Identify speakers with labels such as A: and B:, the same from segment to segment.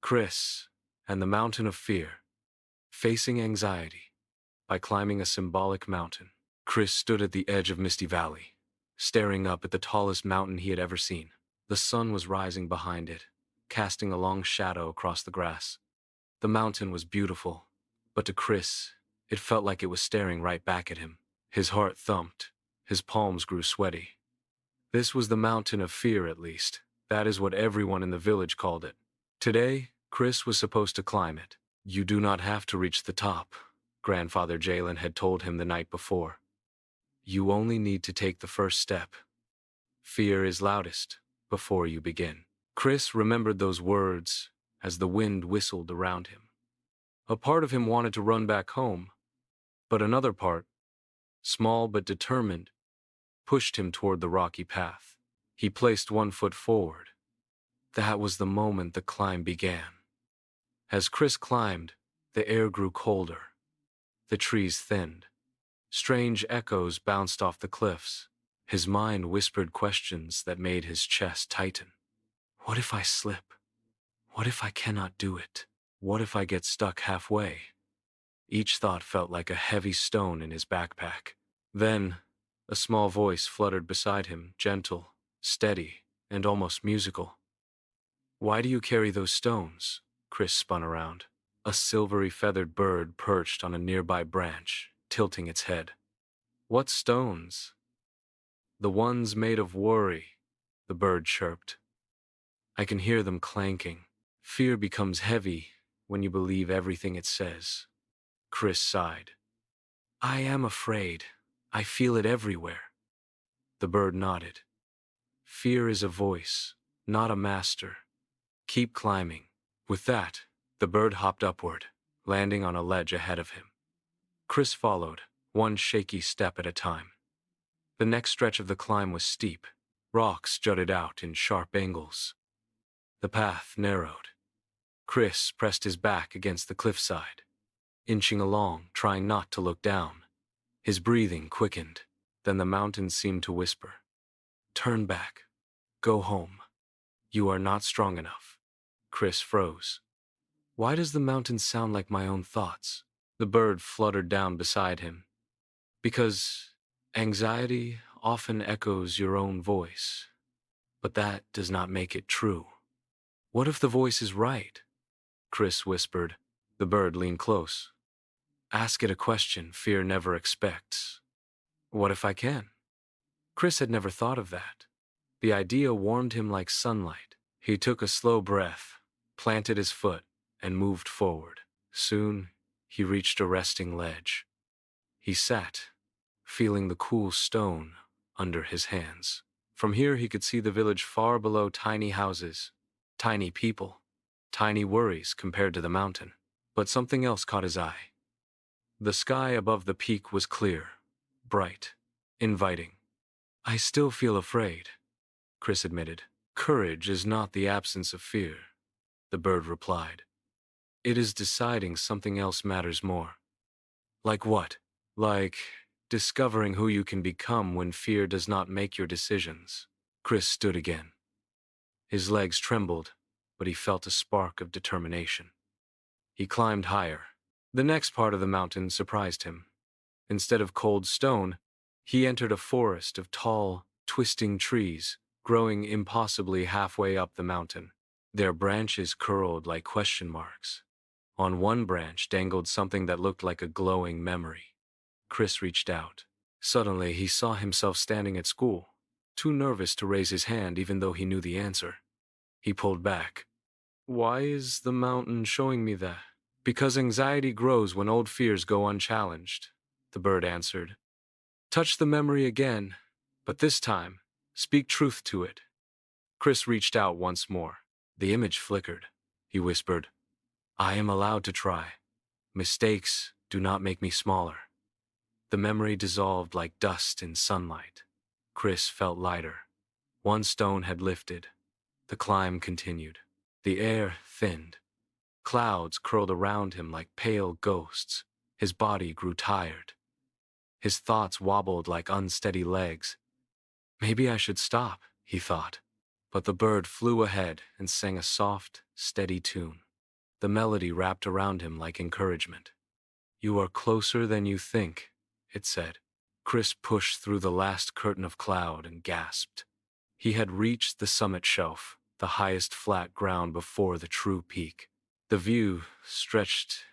A: Chris and the Mountain of Fear, Facing Anxiety, by climbing a symbolic mountain. Chris stood at the edge of Misty Valley, staring up at the tallest mountain he had ever seen. The sun was rising behind it, casting a long shadow across the grass. The mountain was beautiful, but to Chris, it felt like it was staring right back at him. His heart thumped, his palms grew sweaty. This was the Mountain of Fear, at least. That is what everyone in the village called it. Today, Chris was supposed to climb it. You do not have to reach the top, Grandfather Jalen had told him the night before. You only need to take the first step. Fear is loudest before you begin. Chris remembered those words as the wind whistled around him. A part of him wanted to run back home, but another part, small but determined, pushed him toward the rocky path. He placed one foot forward. That was the moment the climb began. As Chris climbed, the air grew colder. The trees thinned. Strange echoes bounced off the cliffs. His mind whispered questions that made his chest tighten. What if I slip? What if I cannot do it? What if I get stuck halfway? Each thought felt like a heavy stone in his backpack. Then, a small voice fluttered beside him, gentle, steady, and almost musical. Why do you carry those stones? Chris spun around. A silvery feathered bird perched on a nearby branch, tilting its head. What stones? The ones made of worry, the bird chirped. I can hear them clanking. Fear becomes heavy when you believe everything it says. Chris sighed. I am afraid. I feel it everywhere. The bird nodded. Fear is a voice, not a master. Keep climbing. With that, the bird hopped upward, landing on a ledge ahead of him. Chris followed, one shaky step at a time. The next stretch of the climb was steep. Rocks jutted out in sharp angles. The path narrowed. Chris pressed his back against the cliffside, inching along, trying not to look down. His breathing quickened. Then the mountain seemed to whisper, Turn back. Go home. You are not strong enough. Chris froze. Why does the mountain sound like my own thoughts? The bird fluttered down beside him. Because anxiety often echoes your own voice, but that does not make it true. What if the voice is right? Chris whispered. The bird leaned close. Ask it a question fear never expects. What if I can? Chris had never thought of that. The idea warmed him like sunlight. He took a slow breath, planted his foot, and moved forward. Soon, he reached a resting ledge. He sat, feeling the cool stone under his hands. From here he could see the village far below, tiny houses, tiny people, tiny worries compared to the mountain. But something else caught his eye. The sky above the peak was clear, bright, inviting. I still feel afraid, Chris admitted. Courage is not the absence of fear, the bird replied. It is deciding something else matters more. Like what? Like discovering who you can become when fear does not make your decisions. Chris stood again. His legs trembled, but he felt a spark of determination. He climbed higher. The next part of the mountain surprised him. Instead of cold stone, he entered a forest of tall, twisting trees, growing impossibly halfway up the mountain. Their branches curled like question marks. On one branch dangled something that looked like a glowing memory. Chris reached out. Suddenly, he saw himself standing at school, too nervous to raise his hand even though he knew the answer. He pulled back. Why is the mountain showing me that? Because anxiety grows when old fears go unchallenged, the bird answered. Touch the memory again, but this time, speak truth to it. Chris reached out once more. The image flickered. He whispered, I am allowed to try. Mistakes do not make me smaller. The memory dissolved like dust in sunlight. Chris felt lighter. One stone had lifted. The climb continued. The air thinned. Clouds curled around him like pale ghosts. His body grew tired. His thoughts wobbled like unsteady legs. Maybe I should stop, he thought. But the bird flew ahead and sang a soft, steady tune. The melody wrapped around him like encouragement. "You are closer than you think," it said. Chris pushed through the last curtain of cloud and gasped. He had reached the summit shelf, the highest flat ground before the true peak. The view stretched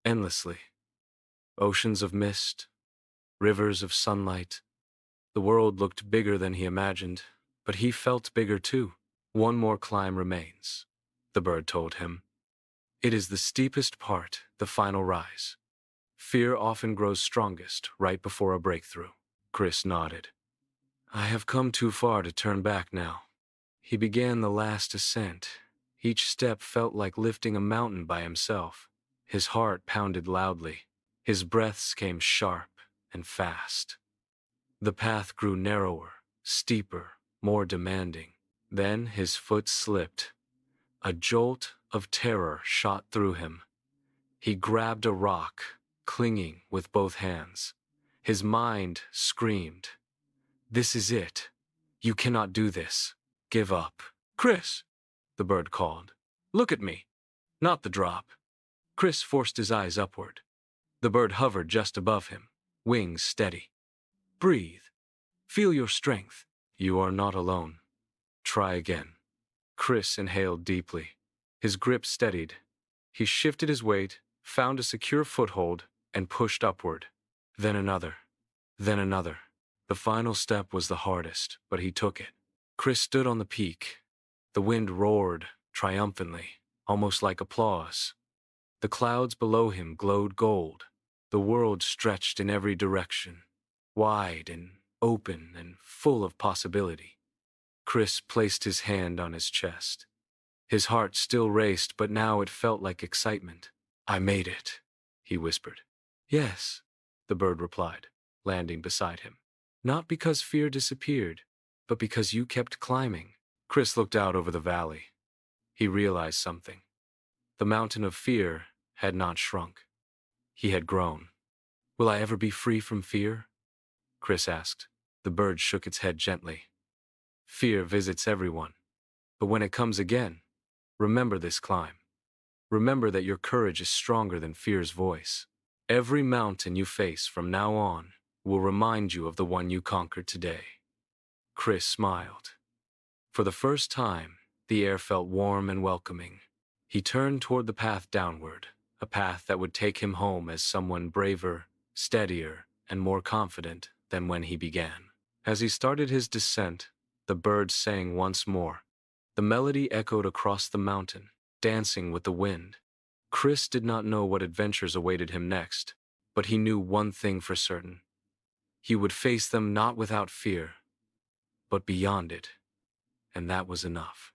A: endlessly. Oceans of mist, rivers of sunlight. The world looked bigger than he imagined, but he felt bigger too. "One more climb remains," the bird told him. "It is the steepest part, the final rise. Fear often grows strongest right before a breakthrough." Chris nodded. "I have come too far to turn back now." He began the last ascent. Each step felt like lifting a mountain by himself. His heart pounded loudly. His breaths came sharp and fast. The path grew narrower, steeper, more demanding. Then his foot slipped. A jolt of terror shot through him. He grabbed a rock, clinging with both hands. His mind screamed, "This is it. You cannot do this. Give up." "Chris," the bird called. "Look at me." Not the drop. Chris forced his eyes upward. The bird hovered just above him, wings steady. "Breathe. Feel your strength. You are not alone. Try again." Chris inhaled deeply. His grip steadied. He shifted his weight, found a secure foothold, and pushed upward. Then another. Then another. The final step was the hardest, but he took it. Chris stood on the peak. The wind roared triumphantly, almost like applause. The clouds below him glowed gold. The world stretched in every direction, wide and open and full of possibility. Chris placed his hand on his chest. His heart still raced, but now it felt like excitement. "I made it," he whispered. "Yes," the bird replied, landing beside him. "Not because fear disappeared, but because you kept climbing." Chris looked out over the valley. He realized something. The mountain of fear had not shrunk. He had grown. "Will I ever be free from fear?" Chris asked. The bird shook its head gently. "Fear visits everyone. But when it comes again, remember this climb. Remember that your courage is stronger than fear's voice. Every mountain you face from now on will remind you of the one you conquered today." Chris smiled. For the first time, the air felt warm and welcoming. He turned toward the path downward, a path that would take him home as someone braver, steadier, and more confident than when he began. As he started his descent, the birds sang once more. The melody echoed across the mountain, dancing with the wind. Chris did not know what adventures awaited him next, but he knew one thing for certain. He would face them not without fear, but beyond it, and that was enough.